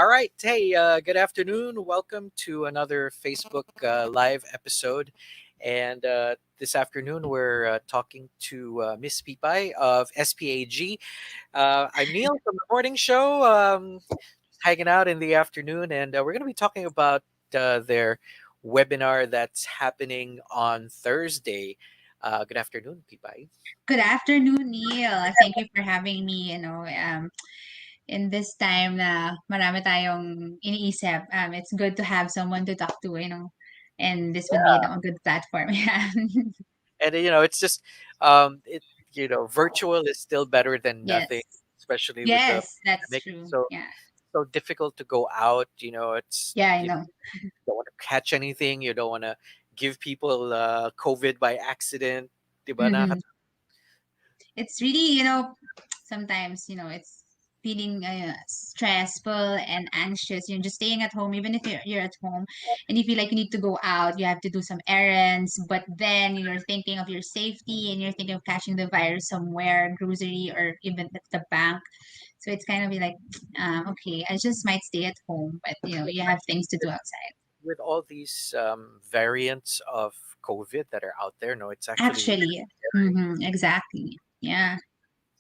All right. Hey, good afternoon. Welcome to another Facebook Live episode. And this afternoon, we're talking to Miss Pipay of SPAG. I'm Neil from the morning show, hanging out in the afternoon, and we're going to be talking about their webinar that's happening on Thursday. Good afternoon, Pipay. Good afternoon, Neil. Thank you for having me, in this time na marami tayong iniisip. It's good to have someone to talk to. And this would be, a good platform. Yeah. And it's just it virtual is still better than nothing, Yes. especially with the Yes, that's pandemic. true. Yeah. So difficult to go out. It's Yeah, I you know. don't want to catch anything. You don't want to give people COVID by accident. Diba? Mm-hmm. It's really, sometimes, it's feeling stressful and anxious. Just staying at home, even if you're at home and you feel like you need to go out, you have to do some errands, but then you're thinking of your safety and you're thinking of catching the virus somewhere, grocery, or even at the bank. So it's kind of be like, okay, I just might stay at home, but you have things to do outside. With all these variants of COVID that are out there, no, it's actually really Actually, scary. exactly. Yeah.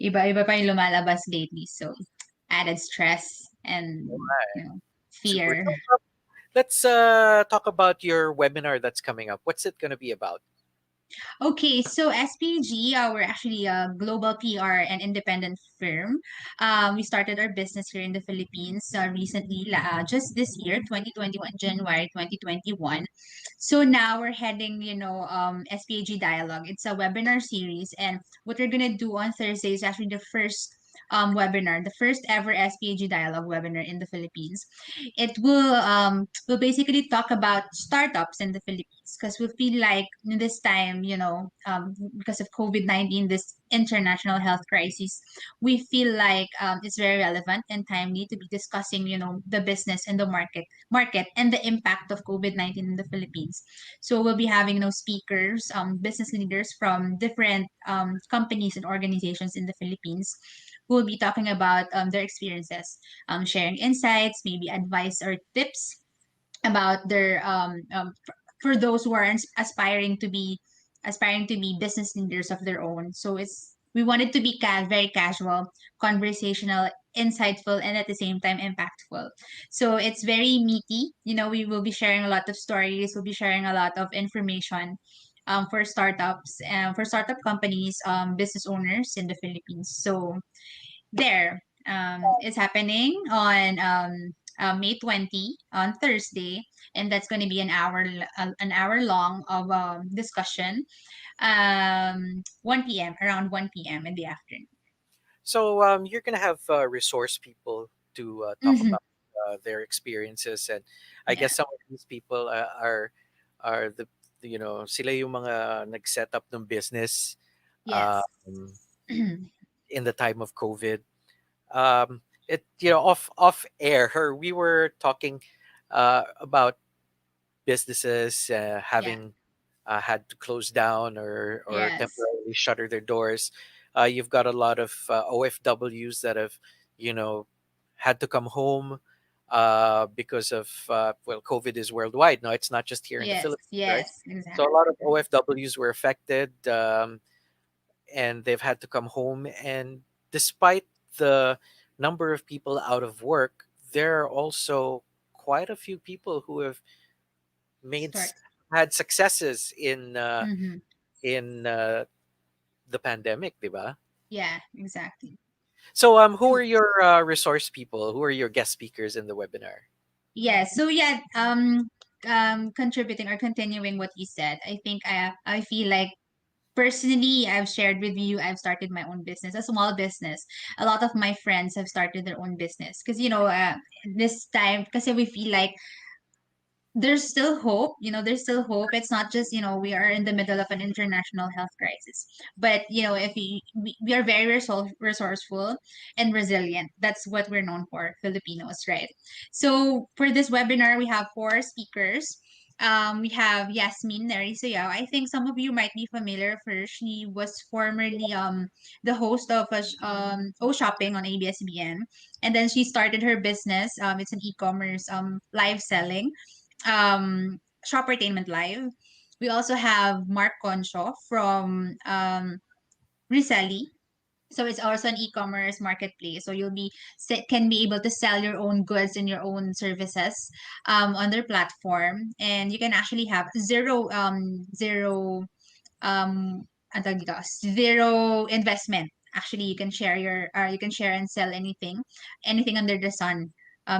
Iba-iba pa yung lumalabas lately. So, added stress and, Super. fear. Let's talk about your webinar that's coming up. What's it going to be about? Okay, so SPG, we're actually a global PR and independent firm. We started our business here in the Philippines recently, just this year, 2021, January 2021. So now we're heading, SPG Dialogue. It's a webinar series, and what we're gonna do on Thursday is actually the first webinar, the first ever SPG Dialogue webinar in the Philippines. It will basically talk about startups in the Philippines because we feel like in this time, because of COVID-19, this international health crisis, we feel like it's very relevant and timely to be discussing, the business and the market and the impact of COVID-19 in the Philippines. So we'll be having speakers, business leaders from different companies and organizations in the Philippines who will be talking about their experiences, sharing insights, maybe advice or tips about their for those who are aspiring to be business leaders of their own. So we want it to be very casual, conversational, insightful, and at the same time impactful. So it's very meaty. We will be sharing a lot of stories. We'll be sharing a lot of information. For startups and for startup companies, business owners in the Philippines. So there. It's happening on May 20 on Thursday, and that's going to be an hour long of discussion. 1 p.m. around 1 p.m. in the afternoon. So you're gonna have resource people to talk Mm-hmm. about their experiences, and I Yeah. guess some of these people are the sila yung mga nag-set up ng business Yes. um, in the time of COVID. It off air, her we were talking about businesses Yeah. having had to close down or Yes. temporarily shutter their doors. You've got a lot of OFWs that have, you know, had to come home because of COVID is worldwide. No, it's not just here in the Yes. Philippines, right? Yes. So a Exactly. lot of OFWs were affected, and they've had to come home. And despite the number of people out of work, there are also quite a few people who have made Start. had successes Mm-hmm. in the pandemic, diba? Yeah. Exactly. So who are your resource people? Who are your guest speakers in the webinar? Yeah. So yeah. Contributing or continuing what you said, I think I feel like personally, I've shared with you, I've started my own business, a small business. A lot of my friends have started their own business because, this time, because we feel like there's still hope, there's still hope. It's not just, we are in the middle of an international health crisis. But, if we are very resourceful and resilient. That's what we're known for, Filipinos, right? So for this webinar, we have four speakers. We have Yasmin Nerisoyao. I think some of you might be familiar with her. She was formerly the host of O Shopping on ABS-CBN, and then she started her business. It's an e-commerce live selling, Shoppertainment Live. We also have Mark Concho from Riselli. So it's also an e-commerce marketplace. So you'll be can be able to sell your own goods and your own services on their platform, and you can actually have um ang tawag dito, zero investment. Actually, you can share and sell anything under the sun.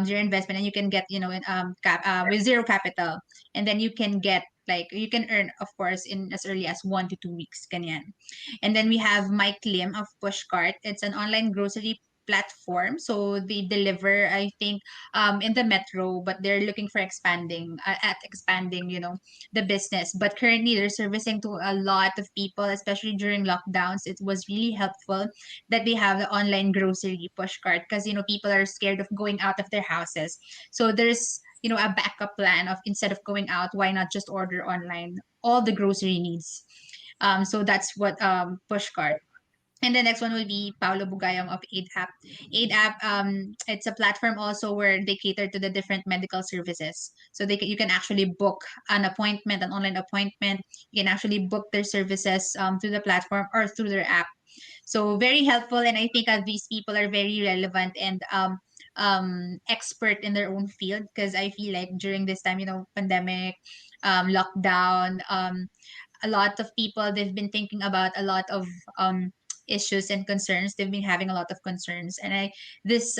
Zero investment, and you can get, with zero capital, and then you can get, like, you can earn, of course, in as early as 1 to 2 weeks, ganyan. And then we have Mike Lim of Pushcart. It's an online grocery platform. So they deliver, I think, in the metro, but they're looking for expanding, the business. But currently, they're servicing to a lot of people, especially during lockdowns. It was really helpful that they have the online grocery Pushcart, because people are scared of going out of their houses. So there's a backup plan of, instead of going out, why not just order online all the grocery needs. So that's what Pushcart. And the next one will be Paolo Bugayong of Aid App. Aid App, it's a platform also where they cater to the different medical services. So you can actually book an appointment, an online appointment. You can actually book their services through the platform or through their app. So very helpful, and I think these people are very relevant and expert in their own field, because I feel like during this time, pandemic, lockdown, a lot of people, they've been thinking about a lot of um issues and concerns. They've been having a lot of concerns, and this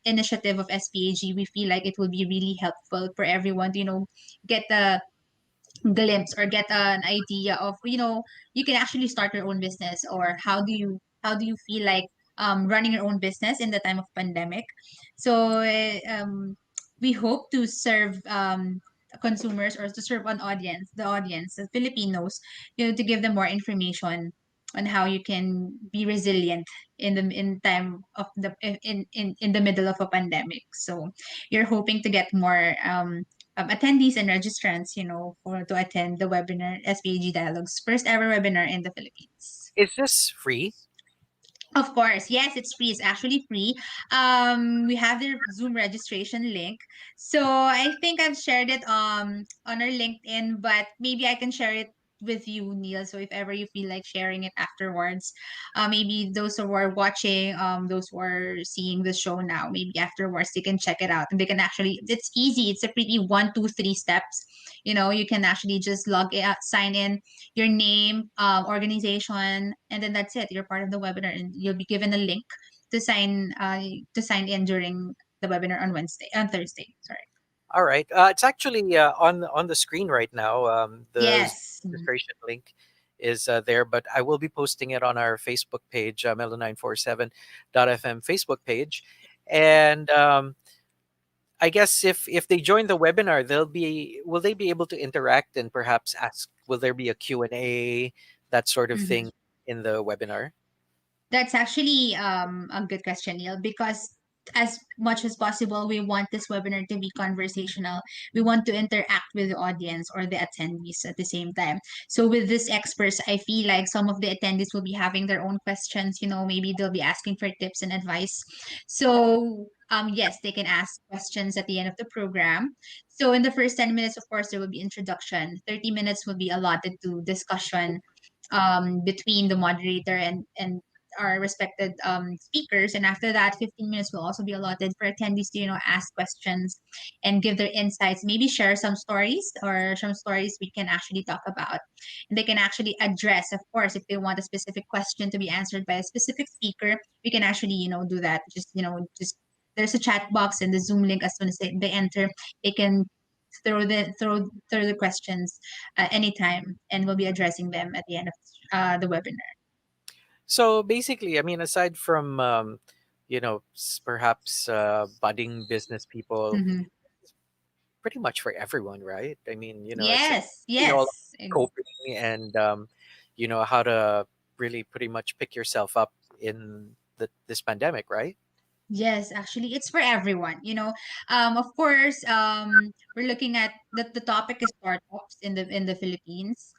initiative of SPAG, we feel like it will be really helpful for everyone to get a glimpse or get an idea of, you can actually start your own business, or how do you feel like running your own business in the time of pandemic. So we hope to serve consumers, or to serve an audience the audience, the Filipinos, to give them more information on how you can be resilient in time of the in the middle of a pandemic. So you're hoping to get more attendees and registrants, for to attend the webinar, SPAG Dialogue's first ever webinar in the Philippines. Is this free? Of course, yes, it's free. It's actually free. We have the Zoom registration link. So I think I've shared it on our LinkedIn, but maybe I can share it with you, Neil. So if ever you feel like sharing it afterwards, maybe those who are watching, those who are seeing the show now, maybe afterwards they can check it out, and they can actually. It's easy. It's a pretty 1, 2, 3 steps. You can actually just log in, sign in your name, organization, and then that's it. You're part of the webinar, and you'll be given a link to sign in during the webinar on Thursday. Sorry. All right. It's actually on the screen right now. The Yes. registration link is there, but I will be posting it on our Facebook page, Melo947.fm Facebook page. And I guess if they join the webinar, will they be able to interact and perhaps ask? Will there be a Q&A, that sort of Mhm. thing in the webinar? That's actually a good question, Neil, because as much as possible, we want this webinar to be conversational. We want to interact with the audience or the attendees at the same time. So with these experts, I feel like some of the attendees will be having their own questions. Maybe they'll be asking for tips and advice. So yes, they can ask questions at the end of the program. So in the first 10 minutes, of course, there will be introduction. 30 minutes will be allotted to discussion between the moderator and our respected speakers. And after that, 15 minutes will also be allotted for attendees to, ask questions and give their insights, maybe share some stories, or some stories we can actually talk about. And they can actually address, of course, if they want a specific question to be answered by a specific speaker, we can actually, do that. Just there's a chat box in the Zoom link. As soon as they enter, they can throw the questions anytime, and we'll be addressing them at the end of the webinar. So basically, I mean, aside from perhaps budding business people, Mm-hmm. pretty much for everyone, right? I mean, it's Yes, all about yes. coping and how to really pretty much pick yourself up in this pandemic, right? Yes, actually, it's for everyone. Of course, we're looking at the topic is startups in the Philippines.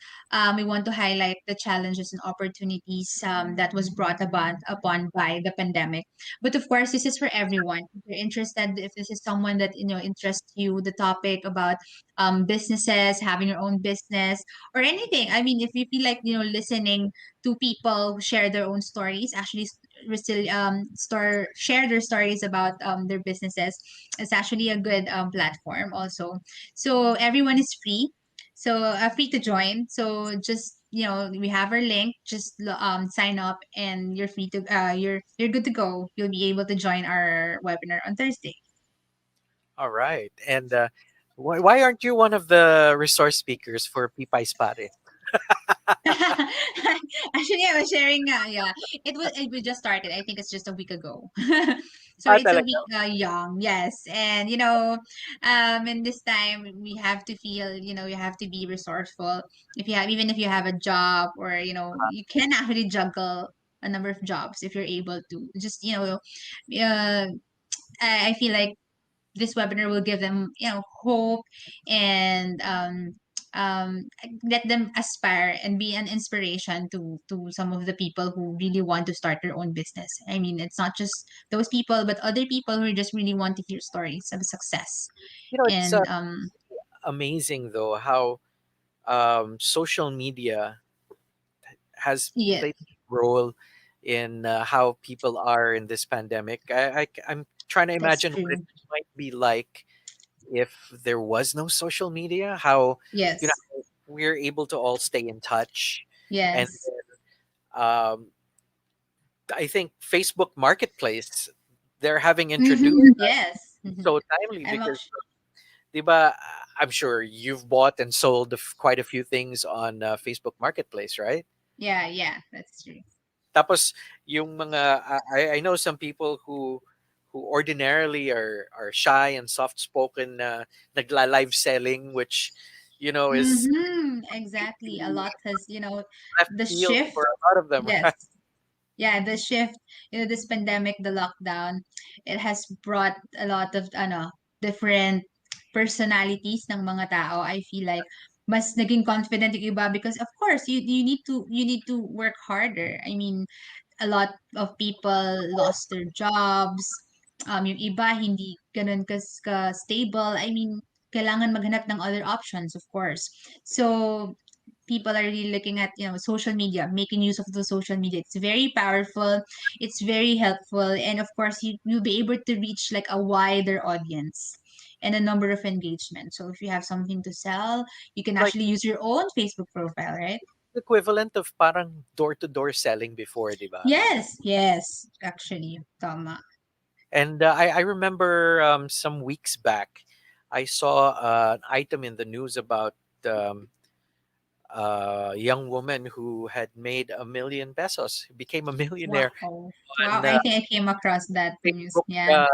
We want to highlight the challenges and opportunities that was brought about upon by the pandemic. But of course, this is for everyone. If you're interested, if this is someone that interests you, the topic about businesses, having your own business or anything. I mean, if you feel like listening to people who share their own stories, actually share their stories about their businesses. It's actually a good platform also. So everyone is free. So free to join. So just we have our link. Just sign up, and you're free to you're good to go. You'll be able to join our webinar on Thursday. All right. And why aren't you one of the resource speakers for Pipay Spare? Actually, I was sharing. Yeah, it was just started. I think it's just a week ago. So Ah, it's a talaga? week young, yes. And in this time we have to feel, you have to be resourceful. Even if you have a job, or you can actually juggle a number of jobs if you're able to. Just I feel like this webinar will give them hope, and let them aspire and be an inspiration to some of the people who really want to start their own business. I mean, it's not just those people, but other people who just really want to hear stories of success. It's And amazing though how social media has yeah, played a role in how people are in this pandemic. I'm trying to that's imagine what it true. might be like if there was no social media, how you Yes, know we're able to all stay in touch. And yes. um, I think Facebook Marketplace, they're having introduced Yes. so timely I'm because actually, 'di ba, I'm sure you've bought and sold quite a few things on Facebook Marketplace, right? yeah, yeah, that's true. Tapos yung mga I know some people who ordinarily are shy and soft spoken na nagla live selling, which is Exactly. A completely lot has, left the field shift. for a lot of them, Yes. right? Yeah, the shift, this pandemic, the lockdown, it has brought a lot of different personalities ng mga tao. I feel like mas naging confident yung iba, because of course you need to work harder. I mean, a lot of people lost their jobs. Yung iba hindi ganun ka stable. I mean, kailangan maghanap ng other options, of course. So people are really looking at social media, making use of the social media. It's very powerful, it's very helpful, and of course you'll be able to reach like a wider audience and a number of engagement. So if you have something to sell, you can Like actually use your own Facebook profile, right? equivalent of parang door-to-door selling before, di ba? Yes, yes, actually, tama. And I remember some weeks back, I saw an item in the news about um, a young woman who had made 1 million pesos, became a millionaire Wow. Wow, on I think I came across that news. Facebook, Yeah.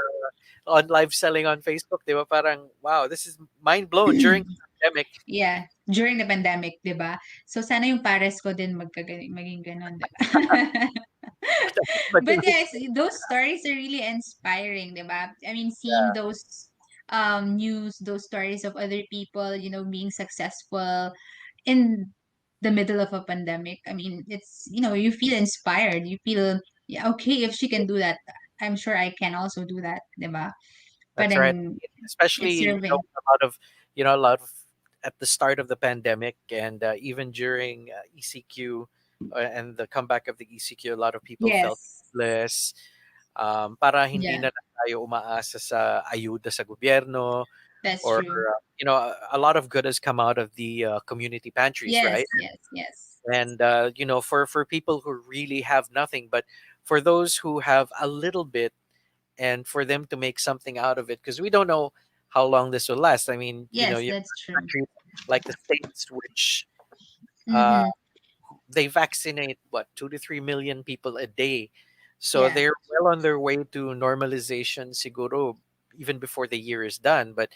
on live selling on Facebook. Di ba? Parang, wow, this is mind blown during the pandemic. Yeah, during the pandemic, 'di ba? So sana yung pares ko din maging gano'n, 'di ba? But yes, those stories are really inspiring, 'di ba? I mean, seeing those news, those stories of other people, being successful in the middle of a pandemic. I mean, it's, you feel inspired. You feel, yeah, okay, if she can do that, I'm sure I can also do that, 'di ba? That's right. Parang it's Especially, serving. a lot of at the start of the pandemic and even during ECQ and the comeback of the ECQ, a lot of people felt Yes, hopeless. Para hindi yeah, na lang tayo umaasa sa ayuda sa gobyerno that's or true. a lot of good has come out of the community pantries, Yes, right? yes, yes. And for people who really have nothing, but for those who have a little bit and for them to make something out of it, because we don't know how long this will last. I mean, Yes, you that's have true. countries like the states, which uh, Mm-hmm. they vaccinate what 2 to 3 million people a day, so Yeah. they're well on their way to normalization, siguro, even before the year is done. But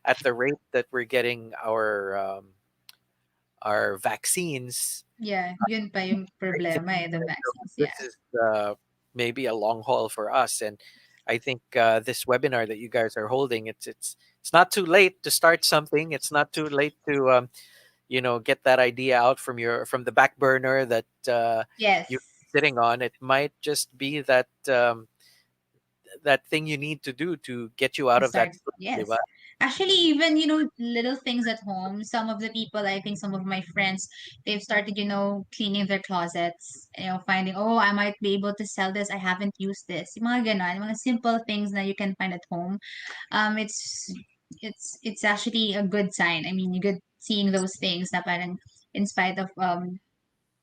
at the rate that we're getting our vaccines, Yeah, yun pa yung crazy. problema, the vaccines. Yeah. This is maybe a long haul for us, and I think this webinar that you guys are holding, it's not too late to start something. It's not too late to get that idea out from the back burner that Yes. you're sitting on. It might just be that thing you need to do to get you out To of that start, slump, di yes. ba? Actually, even little things at home, some of the people, I think some of my friends, they've started cleaning their closets, finding, oh, I might be able to sell this, I haven't used this, yung mga ganon, mga simple things that you can find at home. It's actually a good sign. I mean, you good seeing those things na parang, in spite of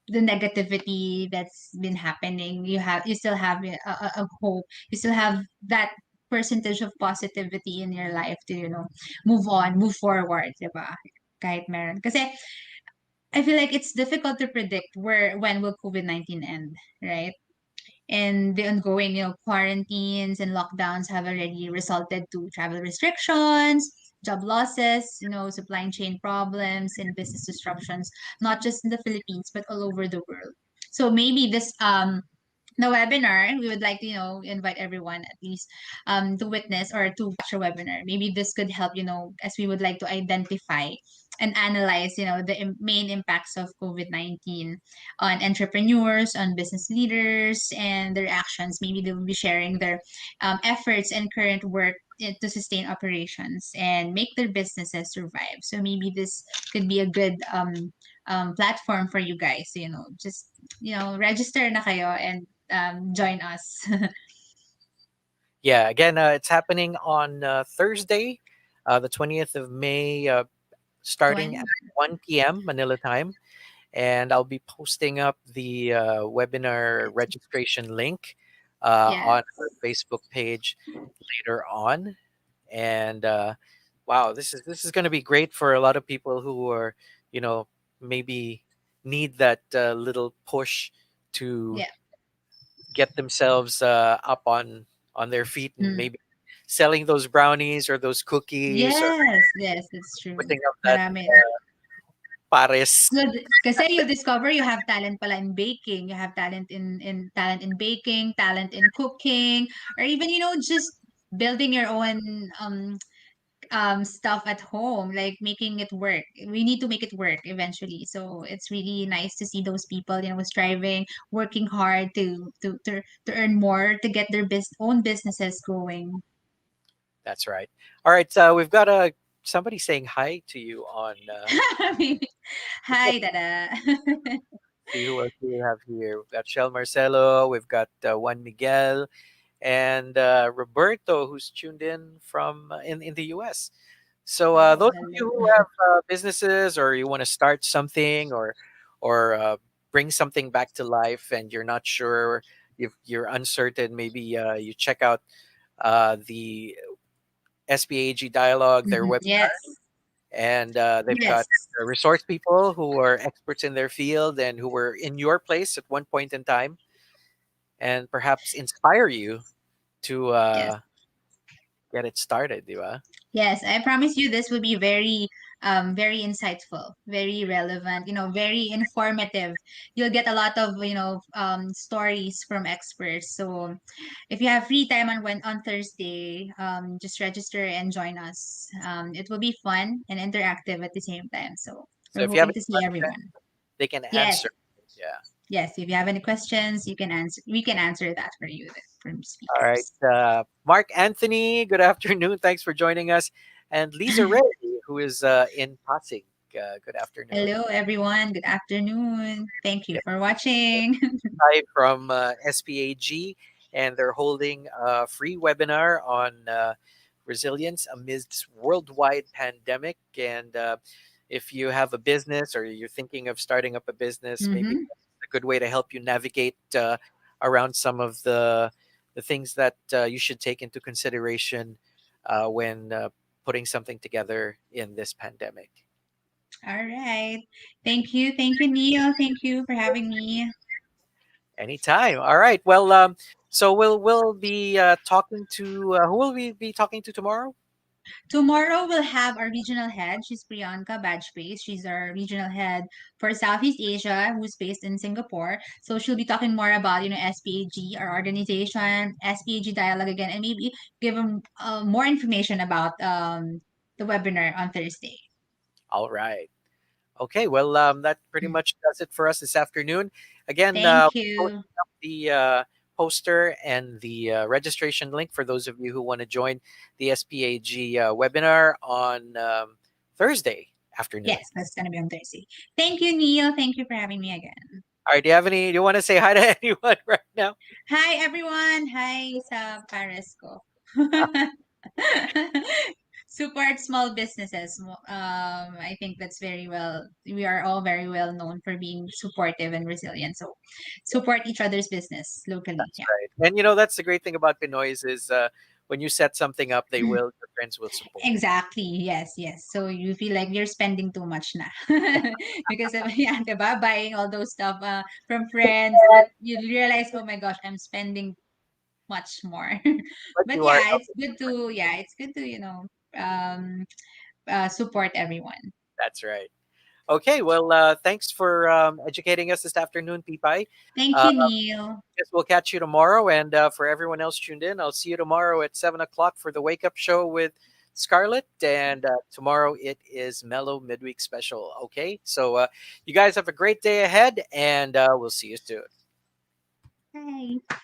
the negativity that's been happening, you still have a hope, you still have that percentage of positivity in your life to move on, move forward, diba? Kahit meron kasi I feel like it's difficult to predict when will COVID-19 end, right? And the ongoing quarantines and lockdowns have already resulted to travel restrictions, job losses, supply chain problems and business disruptions, not just in the Philippines but all over the world. So maybe this the webinar, we would like to invite everyone at least to witness or to watch a webinar. Maybe this could help, as we would like to identify and analyze the main impacts of COVID-19 on entrepreneurs, on business leaders and their actions. Maybe they will be sharing their efforts and current work to sustain operations and make their businesses survive. So maybe this could be a good platform for you guys. So, just register na kayo and join us. Yeah, again, it's happening on Thursday, the 20th of May, starting at 20. 1 p.m. Manila time. And I'll be posting up the webinar registration link Yes. on our Facebook page later on. And wow, this is going to be great for a lot of people who are, you know, maybe need that little push to Yeah. get themselves up on their feet and Mm. maybe selling those brownies or those cookies or Yes, yes, that's true. putting up that Marami. pares. Kasi you discover you have talent pala in baking, you have talent in baking, talent in cooking, or even just building your own stuff at home, like making it work. We need to make it work eventually. So it's really nice to see those people striving, working hard to earn more, to get their own businesses going. That's right. All right, we've got somebody saying hi to you on. Hi, Dada. See who else we have here. We've got Shell Marcelo. We've got Juan Miguel and Roberto, who's tuned in from in the U.S. So Oh, those of you hello. who have businesses or you want to start something or bring something back to life and you're not sure, you're uncertain, maybe you check out the SPAG Dialogue, their Mhm. webinar, Yes. and they've got Yes. resource people who are experts in their field and who were in your place at one point in time and perhaps inspire you to Yes. get it started, di ba? Yes, I promise you this will be very insightful, very relevant, very informative. You'll get a lot of, stories from experts. So if you have free time on Thursday, just register and join us. It will be fun and interactive at the same time. So So we're if you have hoping any to see questions, everyone. they can Yes. answer. Yeah. Yes, if you have any questions, you can answer. We can answer that for you from All right. speakers. Mark Anthony, good afternoon. Thanks for joining us. And Lisa Ray, who is in Pasig. Good afternoon. Hello, everyone. Good afternoon. Thank you Yeah. for watching. Hi from SPAG, and they're holding a free webinar on resilience amidst worldwide pandemic. And if you have a business or you're thinking of starting up a business, maybe Hmm. a good way to help you navigate around some of the things that you should take into consideration when putting something together in this pandemic. All right. Thank you. Thank you, Neil. Thank you for having me. Anytime. All right. Well, so we'll be talking to who will we be talking to tomorrow? Tomorrow we'll have our regional head. She's Priyanka Bajpayee. She's our regional head for Southeast Asia, who's based in Singapore. So she'll be talking more about, SPAG, our organization, SPAG Dialogue again, and maybe give them more information about the webinar on Thursday. All right. Okay, well, that pretty much does it for us this afternoon. Again, Thank we're you. posting up the poster and the registration link for those of you who want to join the SPAG webinar on Thursday afternoon. Yes, that's going to be on Thursday. Thank you, Neil. Thank you for having me again. All right, do you want to say hi to anyone right now? Hi, everyone. Hi sa Paris ko. Support small businesses. I think that's very well. We are all very well known for being supportive and resilient. So, support each other's business locally. That's Yeah, right. And that's the great thing about Pinoys is when you set something up, your friends will support. exactly. Yes, yes. So you feel like you're spending too much na because of, yeah, diba? Buying all those stuff from friends, but you realize, oh my gosh, I'm spending much more. But But you are yeah, it's helping good your to friends. um support everyone. That's right. Okay, well, thanks for educating us this afternoon, Pipay. Thank Uh, you, Neil. guess we'll catch you tomorrow. And for everyone else tuned in, I'll see you tomorrow at 7 o'clock for the Wake Up Show with Scarlett. And tomorrow it is Mellow Midweek Special. Okay, so you guys have a great day ahead, and we'll see you soon. Bye.